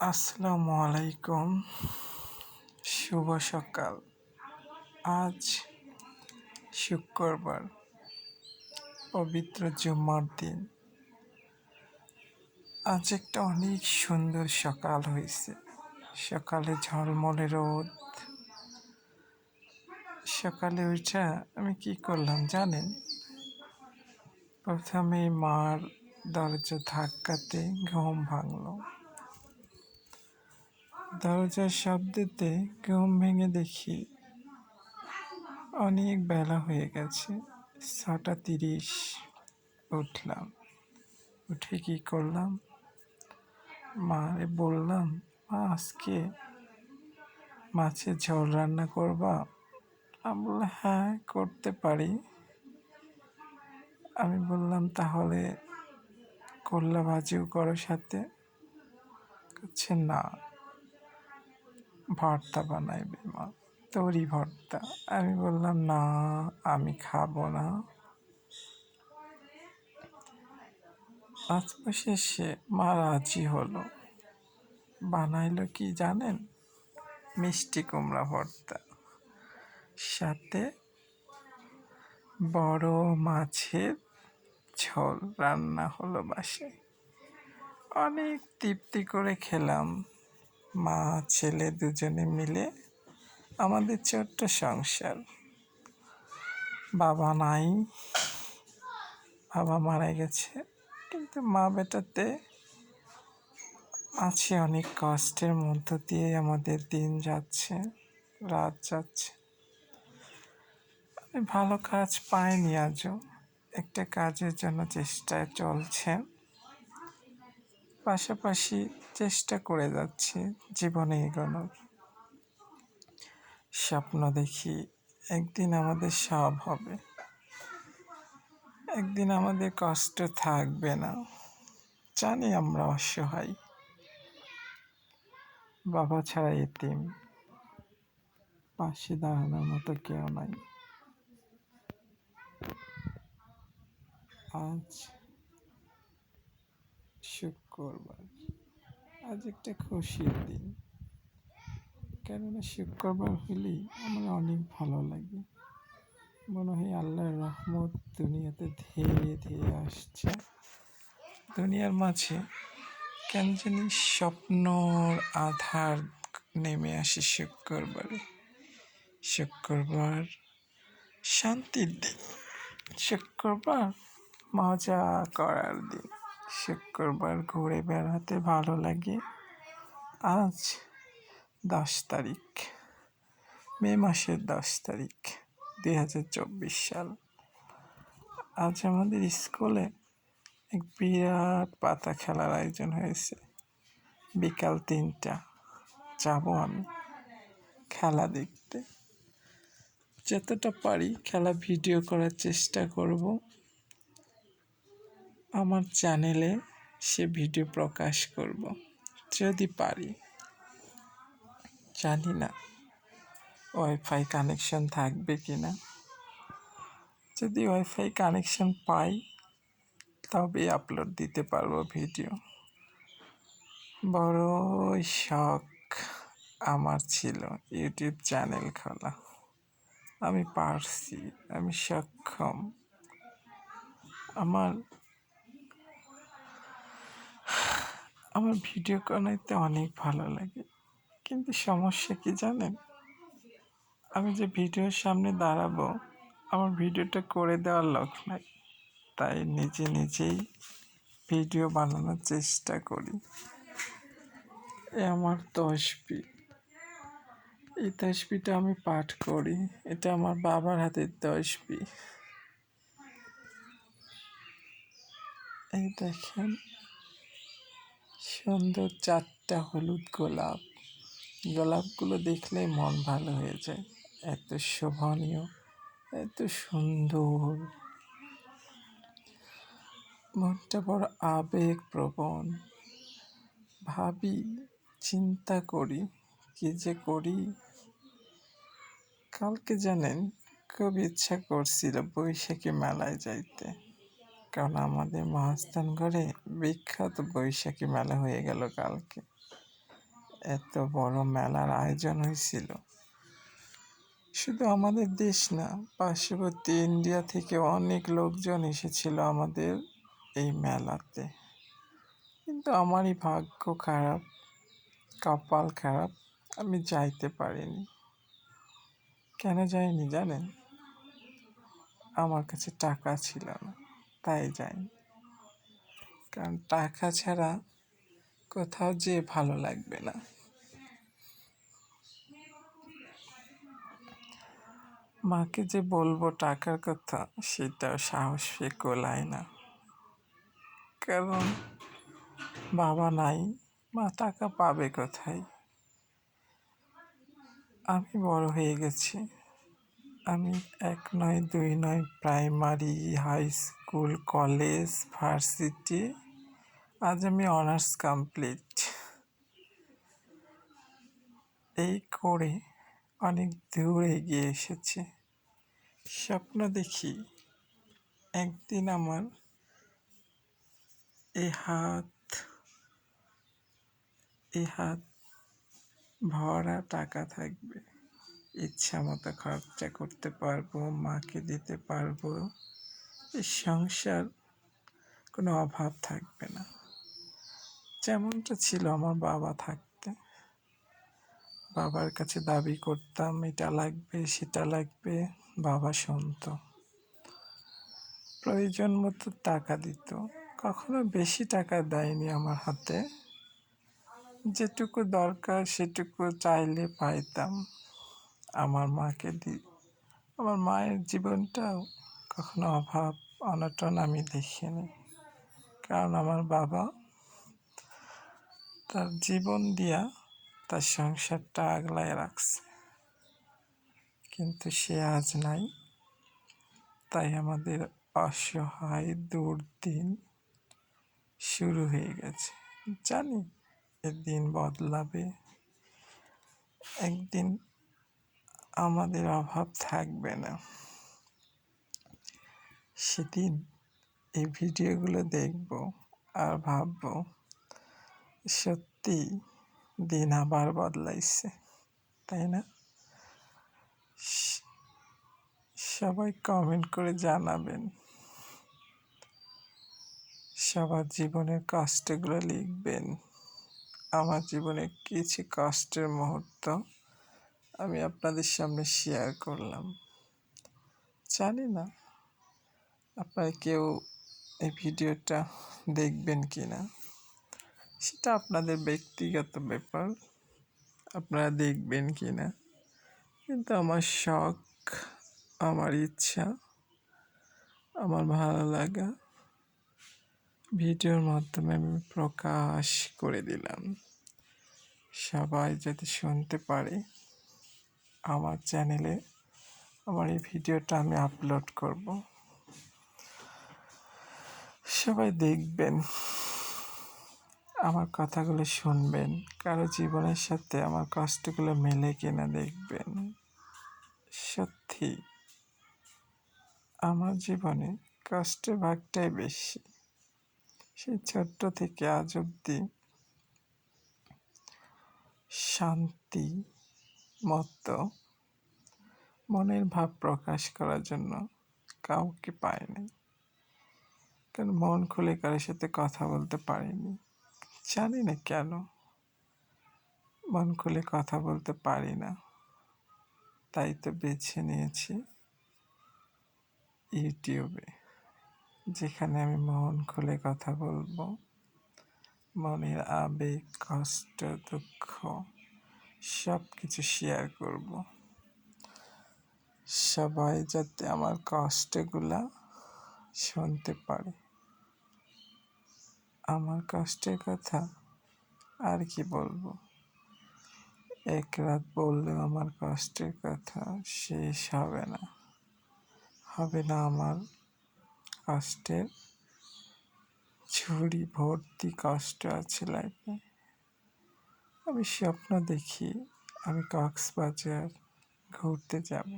আসসালামু আলাইকুম। শুভ সকাল। আজ শুক্রবার, পবিত্র জুম্মার দিন। আজ একটা অনেক সুন্দর সকাল হয়েছে। সকালে ঝলমলে রোদ। সকালে উঠে আমি কি করলাম জানেন? প্রথমে মার দরজা ধাক্কাতে ঘুম ভাঙলো। দরজার শব্দতে ঘুম ভেঙে দেখি অনেক বেলা হয়ে গেছে। 6:30। উঠলাম। উঠে কি করলাম? মারে বললাম, মা আজকে মাছের ঝোল রান্না করবা? আমি বললাম, হ্যাঁ করতে পারি। আমি বললাম, তাহলে করলা ভাজিও করো সাথে। বলছে না, ভর্তা বানাইবে মা, তরি ভর্তা। আমি বললাম, না আমি খাবো না। শেষে মা রাজি হলো। বানাইলো কি জানেন? মিষ্টি কুমড়া ভর্তা, সাথে বড় মাছের ঝোল রান্না হলো বাসায়। অনেক তৃপ্তি করে খেলাম। মা ছেলে দুজনে মিলে। আমাদের ছোট্ট সংসার। বাবা নাই, বাবা মারা গেছে, কিন্তু মা বেটাতে আছে। অনেক কষ্টের মধ্য দিয়ে আমাদের দিন যাচ্ছে, রাত যাচ্ছে। আমি ভালো কাজ পাইনি আজও। একটা কাজের জন্য চেষ্টায় চলছে, পাশাপাশি চেষ্টা করে যাচ্ছি জীবনে এগোনোর। স্বপ্ন দেখি একদিন আমাদের সব হবে, একদিন আমাদের কষ্ট থাকবে না। জানি আমরা অসহায়, বাবা ছাড়া এতিম, পাশে দাঁড়ানোর মতো কেউ নাই। আজ শুক্রবার, আজ একটা খুশির দিন। কেননা শুক্রবার হলেই আমার অনেক ভালো লাগে। মনে হয় আল্লাহর রহমত দুনিয়াতে ধেয়ে ধেয়ে আসছে। দুনিয়ার মাঝে কেন জানি স্বপ্নর আধার নেমে আসে শুক্রবারে। শুক্রবার শান্তির দিন, শুক্রবার মজা করার দিন, শুক্রবার ঘুরে বেড়াতে ভালো লাগে। আজ 10 তারিখ, মে মাসের 10 তারিখ, 2024 সাল। আজ আমাদের স্কুলে এক বিরাট পাতা খেলার আয়োজন হয়েছে। বিকাল 3টা যাব আমি খেলা দেখতে। যতটা পারি খেলা ভিডিও করার চেষ্টা করব। আমার চ্যানেলে সে ভিডিও প্রকাশ করব যদি পারি। জানি না ওয়াইফাই কানেকশন থাকবে কিনা। যদি ওয়াইফাই কানেকশন পাই তবে আপলোড দিতে পারবো ভিডিও। বড় শখ আমার ছিল ইউটিউব চ্যানেল খোলা। আমি পারছি, আমি সক্ষম। আমার ভিডিও বানাইতে অনেক ভালো লাগে, কিন্তু সমস্যা কি জানেন? আমি যে ভিডিওর সামনে দাঁড়াবো, আমার ভিডিওটা করে দেওয়ার লোক নাই। তাই নিজে নিজেই ভিডিও বানানোর চেষ্টা করি। আমার তসবিহ, এই তসবিহটা আমি পাঠ করি। এটা আমার বাবার হাতের তসবিহ। এই দেখেন, সুন্দর 4টা হলুদ গোলাপ। গোলাপগুলো দেখলেই মন ভালো হয়ে যায়। এত শোভনীয়, এত সুন্দর, মনটা বড় আবেগপ্রবণ। ভাবি, চিন্তা করি, কি যে করি। কালকে জানেন, খুব ইচ্ছা করছিল বৈশাখী মেলায় যাইতে, কারণ আমাদের মহাস্থানগড়ে বিখ্যাত বৈশাখী মেলা হয়ে গেল কালকে। এত বড় মেলার আয়োজন হয়েছিল। শুধু আমাদের দেশ না, পার্শ্ববর্তী ইন্ডিয়া থেকে অনেক লোকজন এসেছিল আমাদের এই মেলাতে। কিন্তু আমারই ভাগ্য খারাপ, কপাল খারাপ, আমি যাইতে পারিনি। কেন যাইনি জানেন? আমার কাছে টাকা ছিল না, তাই যাইনি। কারণ টাকা ছাড়া কোথাও যেয়ে ভালো লাগবে না। মাকে যে বলবো টাকার কথা, সেটাও সাহস কোলায় না। কারণ বাবা নাই, মা টাকা পাবে কোথায়? আমি বড় হয়ে গেছি। আমি এক নয়, দুই নয়, primary, high school, college, varsity, আজ আমি অনার্স কমপ্লিট। এই করে অনেক দূর এগিয়ে এসেছি। স্বপ্ন দেখি একদিন আমার এই হাত ভরা টাকা থাকবে, ইচ্ছা মতো খরচা করতে পারবো, মাকে দিতে পারবো, এই সংসার কোনো অভাব থাকবে না। যেমনটা ছিল আমার বাবা থাকতে, বাবার কাছে দাবি করতাম এটা লাগবে সেটা লাগবে, বাবা শুনতো, প্রয়োজন মতো টাকা দিত। কখনো বেশি টাকা দেয়নি আমার হাতে, যেটুকু দরকার সেটুকু চাইলে পাইতাম। আমার আমার মায়ের জীবনটাও কখনো অভাব অনটন আমি দেখিনি। কারণ আমার বাবা তার জীবন দিয়া তার সংসারটা আগলায় রাখছে। কিন্তু সে আজ নাই, তাই আমাদের অসহায় দুর্দিন শুরু হয়ে গেছে। জানি দিন বদলাবে, একদিন আমাদের অভাব থাকবে না। সেদিন এই ভিডিওগুলো দেখব আর ভাববো সত্যি দিন আবার বদলাইছে, তাই না? সবাই কমেন্ট করে জানাবেন, সবার জীবনের কষ্টগুলো লিখবেন। আমার জীবনে কিছু কষ্টের মুহূর্ত আমি আপনাদের সামনে শেয়ার করলাম। জানি না আপনারা কেউ এই ভিডিওটা দেখবেন কি না, সেটা আপনাদের ব্যক্তিগত ব্যাপার, আপনারা দেখবেন কি না। কিন্তু আমার শখ, আমার ইচ্ছা, আমার ভালো লাগা ভিডিওর মাধ্যমে আমি প্রকাশ করে দিলাম। সবাই যাতে শুনতে পারে, আমার চ্যানেলে আমার এই ভিডিওটা আমি আপলোড করব। সবাই দেখবেন, আমার কথাগুলো শুনবেন, কারো জীবনের সাথে আমার কষ্টগুলো মেলে কিনা দেখবেন। সত্যি আমার জীবনে কষ্টের ভাগটাই বেশি। সেই ছোট্ট থেকে আজ অব্দি শান্তি মতো মনের ভাব প্রকাশ করার জন্য কাউকে পাইনি। কারণ মন খুলে কারোর সাথে কথা বলতে পারিনি, জানি না কেন মন খুলে কথা বলতে পারি না। তাই তো বেছে নিয়েছি ইউটিউবে, যেখানে আমি মন খুলে কথা বলবো, মনের আবেগ, কষ্ট, দুঃখ সব কিছু শেয়ার করব। সবাই যাতে আমার কষ্টগুলা শুনতে পারে। আমার কষ্টের কথা আর কি বলবো, এক রাত বললেও আমার কষ্টের কথা শেষ হবে না। আমার কষ্টের ঝুড়ি ভর্তি কষ্ট আছে লাইফে। আমি স্বপ্ন দেখি আমি কক্সবাজার ঘুরতে যাব,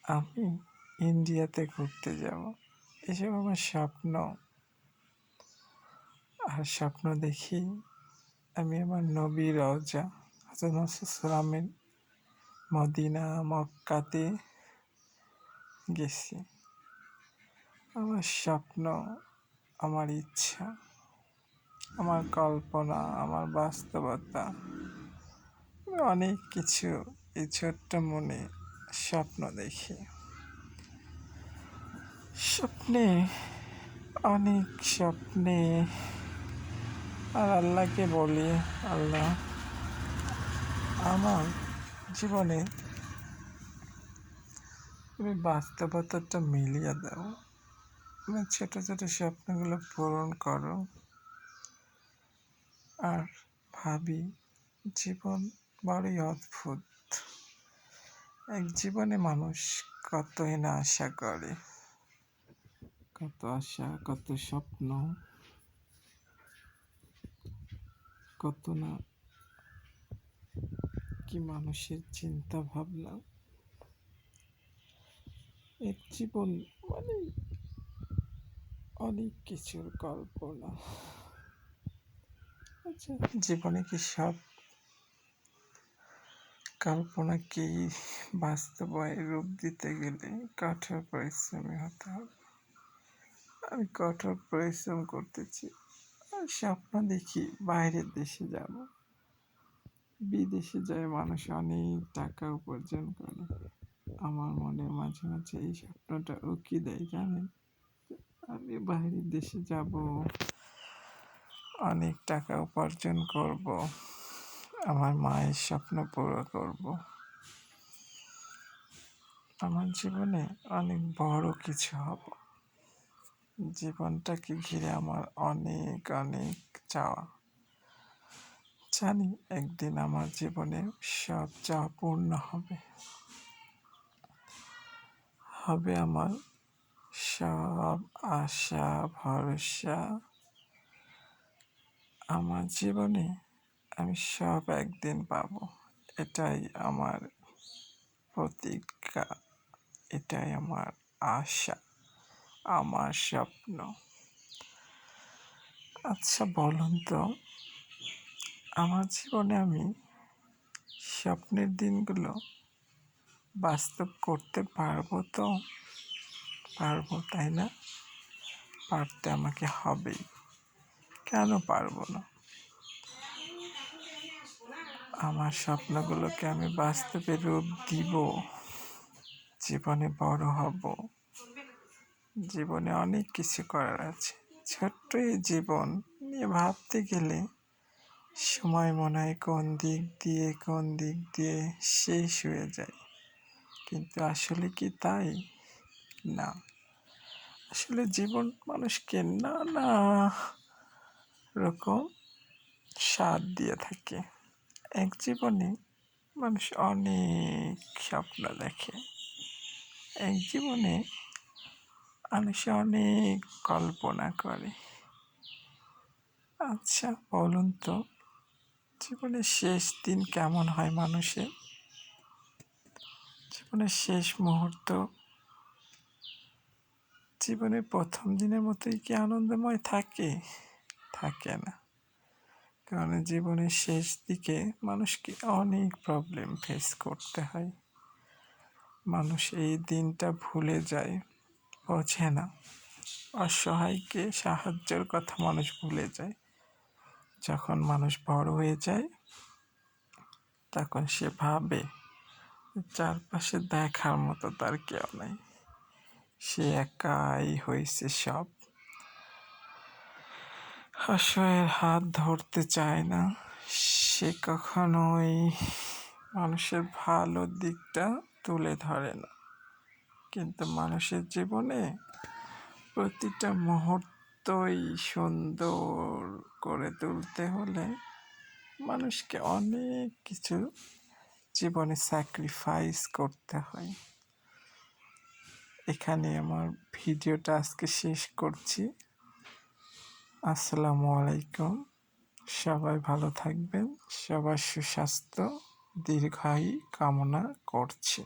আমি ইন্ডিয়াতে ঘুরতে যাব, এসব আমার স্বপ্ন। আর স্বপ্ন দেখি আমি আমার নবী রওজা হযরত মুহাম্মদ সাল্লামের মদিনা মক্কাতে গেছি। আমার স্বপ্ন, আমার ইচ্ছা, আমার কল্পনা, আমার বাস্তবতা, আমি অনেক কিছু এই ছোট্ট মনে স্বপ্ন দেখি। স্বপ্নে, অনেক স্বপ্নে, আর আল্লাহকে বলি, আল্লাহ আমার জীবনে তুমি বাস্তবতাটা মিলিয়ে দাও, তুমি ছোট ছোট স্বপ্নগুলো পূরণ করো। আর ভাবি জীবন বড়ই অদ্ভুত। এক জীবনে মানুষ কতই না আশা করে, কত আশা, কত স্বপ্ন, কত না কি মানুষের চিন্তা ভাবনা। এক জীবন মানে অনেক কিছুর কল্পনা। আচ্ছা, জীবনে কি সব কল্পনাকেই বাস্তবায় রূপ দিতে গেলে কঠোর পরিশ্রমী হতে হবে। আমি কঠোর পরিশ্রম করতেছি, আর স্বপ্ন দেখি বাইরের দেশে যাব, বিদেশে যায় মানুষ অনেক টাকা উপার্জন করে। আমার মনে মাঝে মাঝে এই স্বপ্নটা উকি দেয়, জানেন, আমি বাইরের দেশে যাব, অনেক টাকা উপার্জন করব, আমার মায়ের স্বপ্ন পুরো করব, আমার জীবনে অনেক বড় কিছু হব। জীবনটাকে ঘিরে আমার অনেক অনেক চাওয়া। জানি একদিন আমার জীবনে সব চাওয়া পূর্ণ হবে, হবে আমার সব আশা ভরসা। আমার জীবনে আমি সব একদিন পাবো, এটাই আমার প্রতিজ্ঞা, এটাই আমার আশা, আমার স্বপ্ন। আচ্ছা বলুন তো, আমার জীবনে আমি স্বপ্নের দিনগুলো বাস্তব করতে পারবো তো? পারবো, তাই না? পারতে আমাকে হবেই, কেন পারবো না? আমার স্বপ্নগুলোকে আমি বাস্তবে রূপ দিব, জীবনে বড় হব, জীবনে অনেক কিছু করার আছে। ছোট্ট এই জীবন নিয়ে ভাবতে গেলে সময় মনে হয় কোন দিক দিয়ে শেষ হয়ে যায়, কিন্তু আসলে কি তাই? না, আসলে জীবন মানুষকে নানা রকম স্বাদ দিয়ে থাকে। এক জীবনে মানুষ অনেক স্বপ্ন দেখে, এক জীবনে মানুষ অনেক কল্পনা করে। আচ্ছা বলুন তো, জীবনের শেষ দিন কেমন হয় মানুষের? জীবনের শেষ মুহূর্ত জীবনের প্রথম দিনের মতোই কি আনন্দময় থাকে? থাকে না, কারণ জীবনের শেষ দিকে মানুষকে অনেক প্রবলেম ফেস করতে হয়। মানুষ এই দিনটা ভুলে যায়, বোঝে না, অসহায়কে সাহায্যের কথা মানুষ ভুলে যায়। যখন মানুষ বড় হয়ে যায় তখন সে ভাবে চারপাশে দেখার মতো তার কেউ নাই, সে একাই হয়েছে সব। অসহায়ের হাত ধরতে চায় না, সে কখনোই মানুষের ভালো দিকটা তুলে ধরে না। কিন্তু মানুষের জীবনে প্রতিটা মুহূর্তই সুন্দর করে তুলতে হলে মানুষকে অনেক কিছু জীবনে স্যাক্রিফাইস করতে হয়। এখানে আমার ভিডিওটা আজকে শেষ করছি। আসসালামু আলাইকুম। সবাই ভালো থাকবেন, সবার সুস্বাস্থ্য দীর্ঘায়ু কামনা করছি।